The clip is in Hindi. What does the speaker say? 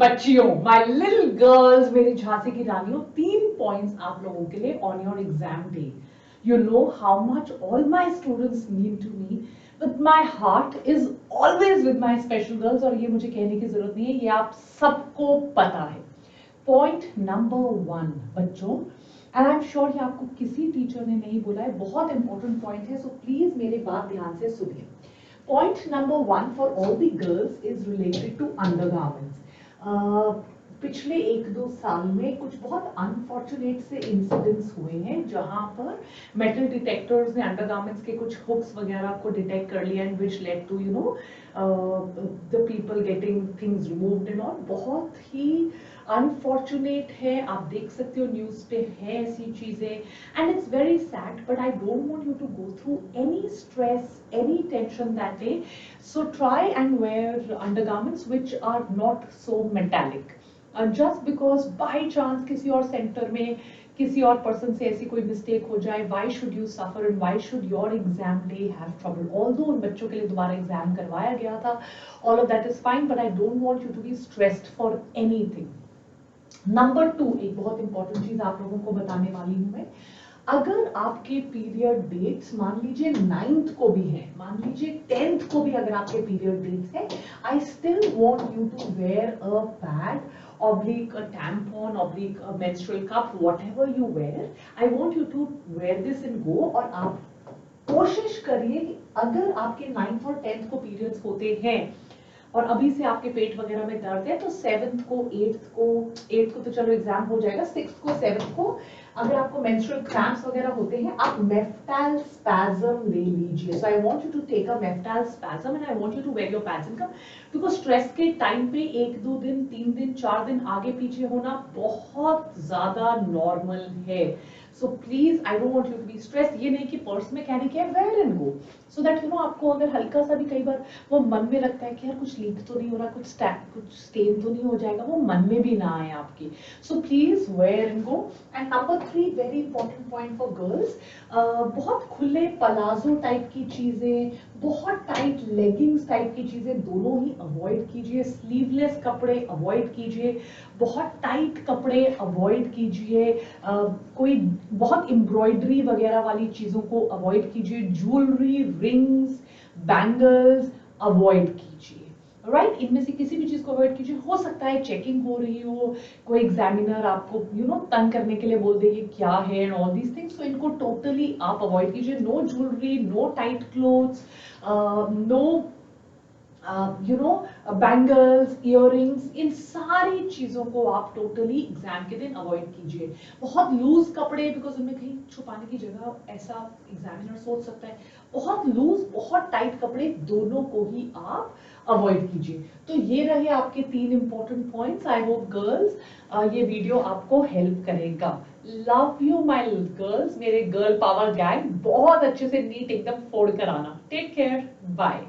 बच्चियों, माय लिटिल गर्ल्स, मेरी झांसी की रानियों, 3 पॉइंट्स आप लोगों के लिए on your exam day. You know how much all my students mean to me, but my heart is always with my special girls. और ये मुझे कहने की जरूरत नहीं है, ये आप सबको पता है. पॉइंट नंबर 1 बच्चों, एंड आई एम श्योर ये आपको किसी टीचर ने नहीं बोला है, बहुत इंपॉर्टेंट पॉइंट है, सो प्लीज मेरी बात ध्यान से सुनिए. Point number 1 for all the girls is related to undergarments. पिछले 1-2 साल में कुछ बहुत अनफॉर्चुनेट से इंसिडेंट्स हुए हैं जहां पर मेटल डिटेक्टर्स ने अंडरगारमेंट्स के कुछ हुक्स वगैरह को डिटेक्ट कर लिया and which led to you know the people getting things removed and all. बहुत ही अनफॉर्चुनेट है, आप देख सकते हो न्यूज पे है ऐसी चीजें, and it's very sad, but I don't want you to go through any stress, any tension that day. So try and wear undergarments which are not so metallic. Just because by chance किसी और सेंटर में किसी और पर्सन से ऐसी कोई मिस्टेक हो जाए, why should you suffer and why should your exam day have trouble. Although उन बच्चों के लिए दोबारा एग्जाम करवाया गया था, all of that is fine, but I don't want you to be stressed for anything. Number 2, एक बहुत इंपॉर्टेंट चीज आप लोगों को बताने वाली हूं मैं. अगर आपके पीरियड डेट्स मान लीजिए 9th को भी है, मान लीजिए 10th को भी अगर आपके पीरियड डेट्स है, I still want you to wear a pad, oblique a tampon, oblique a menstrual cup, whatever you wear. I want you to wear this and go. और आप कोशिश करिए कि अगर आपके 9th और 10th को पीरियड्स होते हैं और अभी से आपके पेट वगैरह में दर्द है, तो 7th को 8th को तो चलो एग्जाम हो जाएगा, 6th को 7th को अगर आपको मेंस्ट्रुअल क्रैम्प्स वगैरह होते हैं, आप मेफ्टाइल स्पैज्म ले लीजिए. So I want you to take a Meftal Spas and I want you to wear your pads and come, because stress के टाइम पे 1-2 दिन, 3 दिन, 4 दिन आगे पीछे होना बहुत ज्यादा नॉर्मल है. So please I don't want you to be stress. ये नहीं कि पर्स में कैरी किया, wear and go, so that you know आपको अगर हल्का सा भी कई बार वो मन में लगता है कि यार कुछ लीक तो नहीं हो रहा, कुछ स्टेन तो नहीं हो जाएगा, वो मन में भी ना आए आपकी. So please wear and go. And number 3, very important point for girls, बहुत खुले पलाजो टाइप की चीजें, बहुत टाइट लेगिंग्स टाइप की चीजें दोनों ही अवॉइड कीजिए. स्लीवलेस कपड़े अवॉइड कीजिए, बहुत टाइट कपड़े अवॉइड कीजिए, कोई बहुत एम्ब्रॉयडरी वगैरह वाली चीजों को अवॉइड कीजिए, ज्वेलरी, रिंग्स, बैंगल्स अवॉइड कीजिए. राइट, इनमें से किसी भी चीज को अवॉइड कीजिए. हो सकता है चेकिंग हो रही हो, कोई एग्जामिनर आपको यू नो तंग करने के लिए बोल दे ये क्या है एंड ऑल दीज थिंग्स, तो इनको टोटली आप अवॉइड कीजिए. No jewellery, no tight clothes, no you know bangles, earrings, इन सारी चीजों को आप टोटली एग्जाम के दिन अवॉइड कीजिए. बहुत लूज कपड़े, बिकॉज उनमें कहीं छुपाने की जगह ऐसा एग्जामिनर सोच सकता है. बहुत लूज, बहुत टाइट कपड़े दोनों को ही आप अवॉइड कीजिए. तो ये रहे आपके 3 important points. I hope girls ये वीडियो आपको हेल्प करेगा. लव यू माय गर्ल्स, मेरे गर्ल पावर गैंग, बहुत अच्छे से नीट एकदम फोड़ कर आना. Take care, bye.